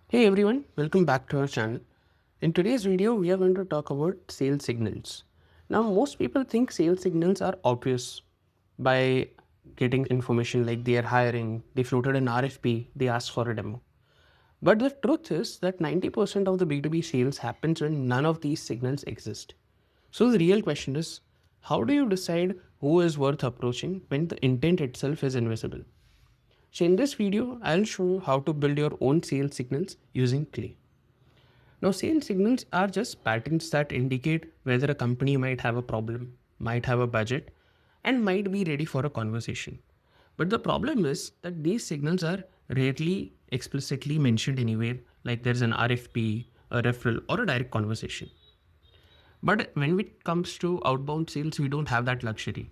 Hey everyone, welcome back to our channel. In today's video, we are going to talk about sales signals. Now, most people think sales signals are obvious by getting information like they are hiring, they floated an RFP, they asked for a demo. But the truth is that 90% of the B2B sales happens when none of these signals exist. So the real question is, how do you decide who is worth approaching when the intent itself is invisible? So in this video, I'll show you how to build your own sales signals using Clay. Now, sales signals are just patterns that indicate whether a company might have a problem, might have a budget, and might be ready for a conversation. But the problem is that these signals are rarely explicitly mentioned anywhere, like there's an RFP, a referral, or a direct conversation. But when it comes to outbound sales, we don't have that luxury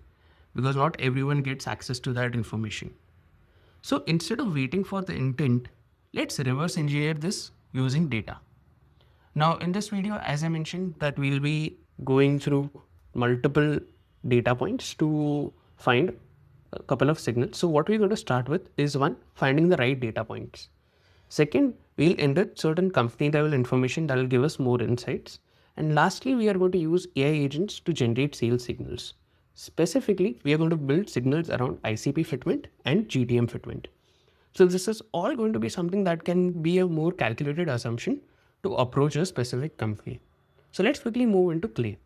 because not everyone gets access to that information. So instead of waiting for the intent, let's reverse engineer this using data. Now in this video, as I mentioned, that we'll be going through multiple data points to find a couple of signals. So what we're going to start with is one, finding the right data points. Second, we'll enrich certain company level information that will give us more insights. And lastly, we are going to use AI agents to generate sales signals. Specifically, we are going to build signals around ICP fitment and GTM fitment. So this is all going to be something that can be a more calculated assumption to approach a specific company. So let's quickly move into Clay.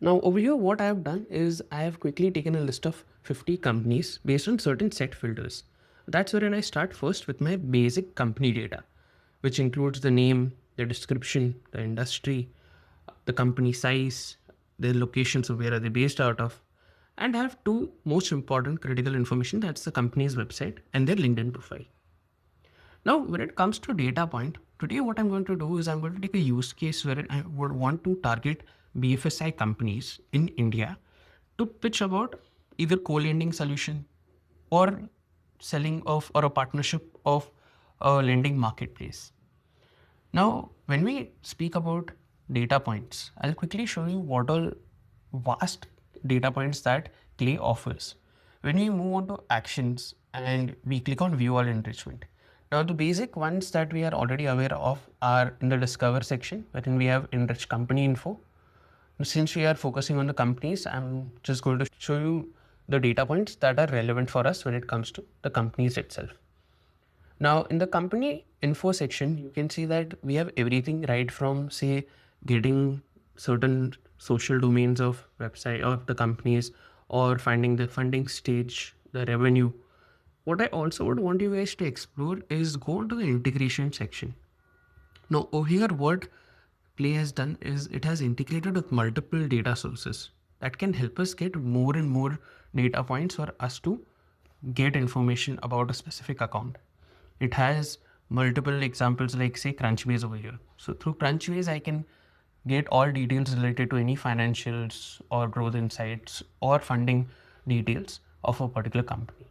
Now over here, what I have done is I have quickly taken a list of 50 companies based on certain set filters. That's wherein I start first with my basic company data, which includes the name, the description, the industry, the company size, the locations of where are they based out of, and I have two most important critical information, that's the company's website and their LinkedIn profile. Now, when it comes to data point, today what I'm going to do is I'm going to take a use case where I would want to target BFSI companies in India to pitch about either co-lending solution or selling of or a partnership of a lending marketplace. Now, when we speak about data points, I'll quickly show you what all vast data points that Clay offers. When we move on to actions and we click on view all enrichment. Now, the basic ones that we are already aware of are in the discover section, wherein we have enrich company info. Since we are focusing on the companies, I'm just going to show you the data points that are relevant for us when it comes to the companies itself. Now, in the company info section, you can see that we have everything right from, say, getting certain social domains of website of the companies or finding the funding stage, the revenue. What I also would want you guys to explore is go into the integration section. Now, over here, what Play has done is it has integrated with multiple data sources that can help us get more and more data points for us to get information about a specific account. It has multiple examples like say Crunchbase over here. So through Crunchbase, I can get all details related to any financials or growth insights or funding details of a particular company.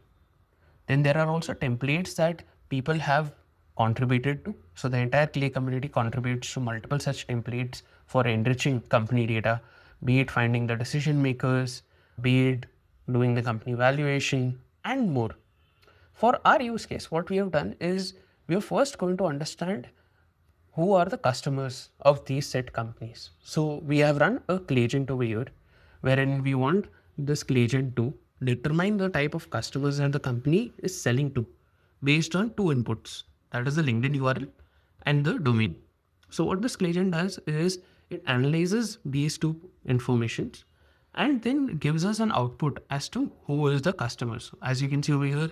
Then there are also templates that people have contributed to. So the entire Clay community contributes to multiple such templates for enriching company data, be it finding the decision makers, be it doing the company valuation, and more. For our use case, what we have done is we are first going to understand who are the customers of these set companies. So we have run a Clay agent over here, wherein we want this Clay agent to determine the type of customers that the company is selling to based on two inputs, that is the LinkedIn URL and the domain. So what this Clay agent does is it analyzes these two informations and then gives us an output as to who is the customers. As you can see over here,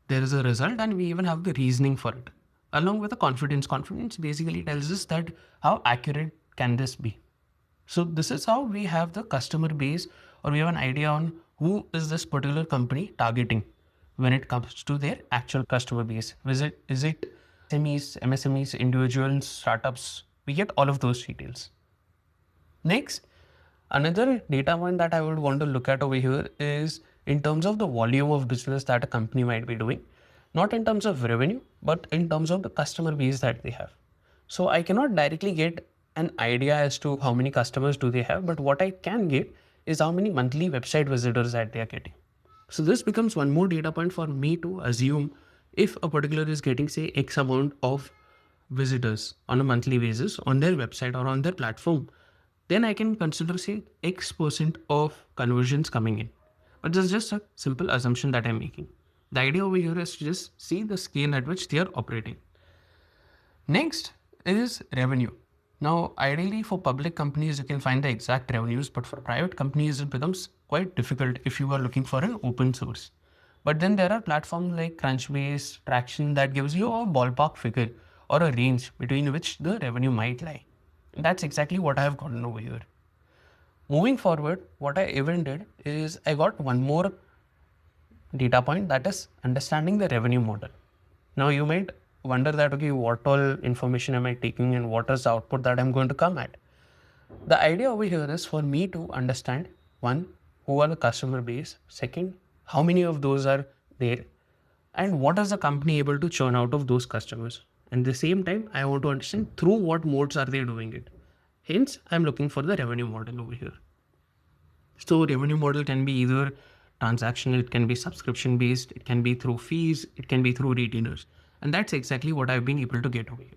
there is a result and we even have the reasoning for it along with the confidence. Confidence basically tells us that how accurate can this be. So this is how we have the customer base, or we have an idea on who is this particular company targeting when it comes to their actual customer base. Is it SMEs, MSMEs, individuals, startups? We get all of those details. Next, another data point that I would want to look at over here is in terms of the volume of business that a company might be doing, not in terms of revenue, but in terms of the customer base that they have. So I cannot directly get an idea as to how many customers do they have, but what I can get is how many monthly website visitors that they are getting. So this becomes one more data point for me to assume if a particular is getting say X amount of visitors on a monthly basis on their website or on their platform, then I can consider say X% of conversions coming in. But this is just a simple assumption that I'm making. The idea over here is to just see the scale at which they are operating. Next is revenue. Now, ideally for public companies, you can find the exact revenues, but for private companies, it becomes quite difficult if you are looking for an open source. But then there are platforms like Crunchbase, Traction that gives you a ballpark figure or a range between which the revenue might lie. That's exactly what I have gotten over here. Moving forward, what I even did is I got one more data point, that is understanding the revenue model. Now you might wonder that, okay, what all information am I taking and what is the output that I'm going to come at? The idea over here is for me to understand, one, who are the customer base, second, how many of those are there, and what is the company able to churn out of those customers. And at the same time, I want to understand through what modes are they doing it. Hence, I'm looking for the revenue model over here. So revenue model can be either transactional, it can be subscription based, it can be through fees, it can be through retainers. And that's exactly what I've been able to get over here.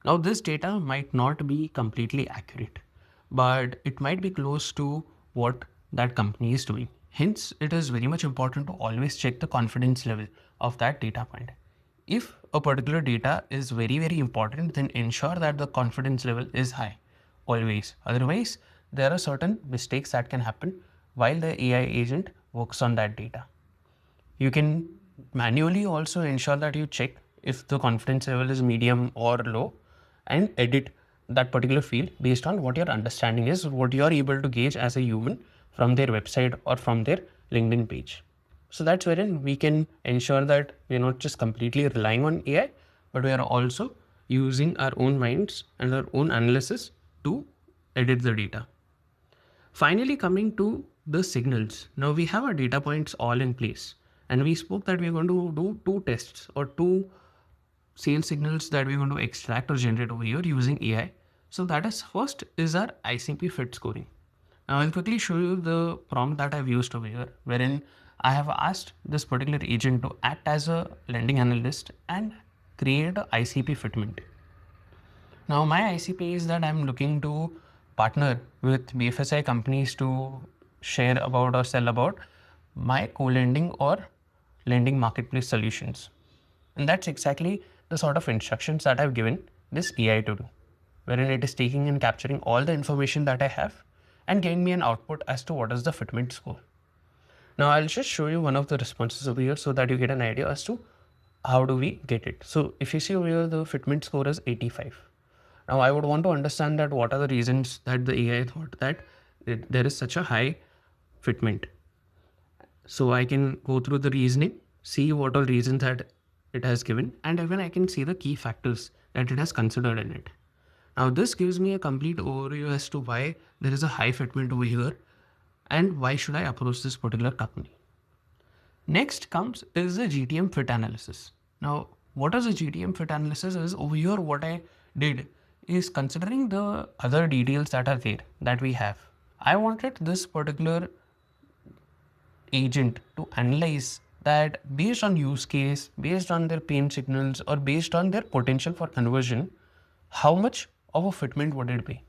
Now this data might not be completely accurate, but it might be close to what that company is doing. Hence, it is very much important to always check the confidence level of that data point. If a particular data is very, very important, then ensure that the confidence level is high, always. Otherwise, there are certain mistakes that can happen while the AI agent works on that data. You can manually also ensure that you check if the confidence level is medium or low and edit that particular field based on what your understanding is, what you are able to gauge as a human from their website or from their LinkedIn page. So that's wherein we can ensure that we're not just completely relying on AI, but we are also using our own minds and our own analysis to edit the data. Finally, coming to the signals. Now we have our data points all in place, and we spoke that we're going to do two tests or two sales signals that we're going to extract or generate over here using AI. So that is first is our ICP fit scoring. Now I'll quickly show you the prompt that I've used over here, wherein I have asked this particular agent to act as a lending analyst and create a ICP fitment. Now my ICP is that I'm looking to partner with BFSI companies to share about or sell about my co-lending or lending marketplace solutions. And that's exactly the sort of instructions that I've given this AI to do, wherein it is taking and capturing all the information that I have and giving me an output as to what is the fitment score. Now I'll just show you one of the responses over here so that you get an idea as to how do we get it. So if you see over here, the fitment score is 85. Now I would want to understand that what are the reasons that the AI thought that there is such a high fitment. So I can go through the reasoning, see what all reasons that it has given, and even I can see the key factors that it has considered in it. Now this gives me a complete overview as to why there is a high fitment over here and why should I approach this particular company. Next comes is the GTM fit analysis. Now what is a GTM fit analysis is over here what I did is considering the other details that are there that we have. I wanted this particular agent to analyze that based on use case, based on their pain signals or based on their potential for conversion, how much of a fitment would it be?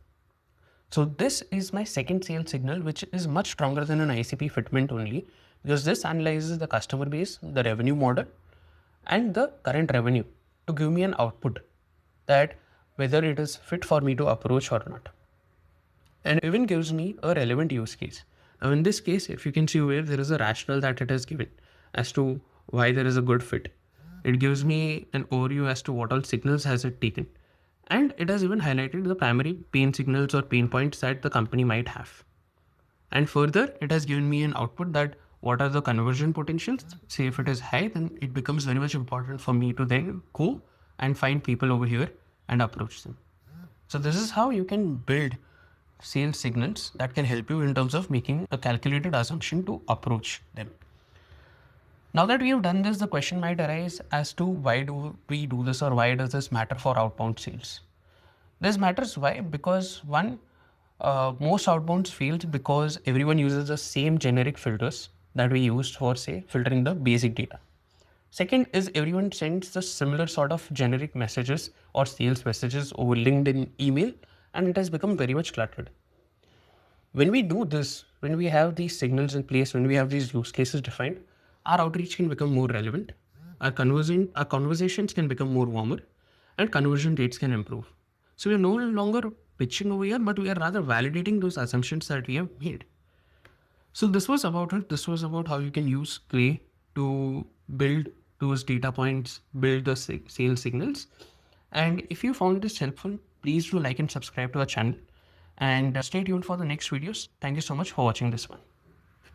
So this is my second sales signal, which is much stronger than an ICP fitment only, because this analyzes the customer base, the revenue model, and the current revenue to give me an output that whether it is fit for me to approach or not. And even gives me a relevant use case. Now in this case, if you can see where there is a rationale that it has given as to why there is a good fit. It gives me an overview as to what all signals has it taken. And it has even highlighted the primary pain signals or pain points that the company might have. And further, it has given me an output that what are the conversion potentials. Say if it is high, then it becomes very much important for me to then go and find people over here and approach them. So this is how you can build sales signals that can help you in terms of making a calculated assumption to approach them. Now that we have done this, the question might arise as to why do we do this or why does this matter for outbound sales? This matters why? Because one, most outbounds fails because everyone uses the same generic filters that we used for say filtering the basic data. Second is everyone sends the similar sort of generic messages or sales messages over LinkedIn email, and it has become very much cluttered. When we do this, when we have these signals in place, when we have these use cases defined, our outreach can become more relevant, our conversations can become more warmer, and conversion rates can improve. So we are no longer pitching over here, but we are rather validating those assumptions that we have made. So this was about it. This was about how you can use Clay to build those data points, build the sales signals. And if you found this helpful, please do like and subscribe to our channel. And stay tuned for the next videos. Thank you so much for watching this one.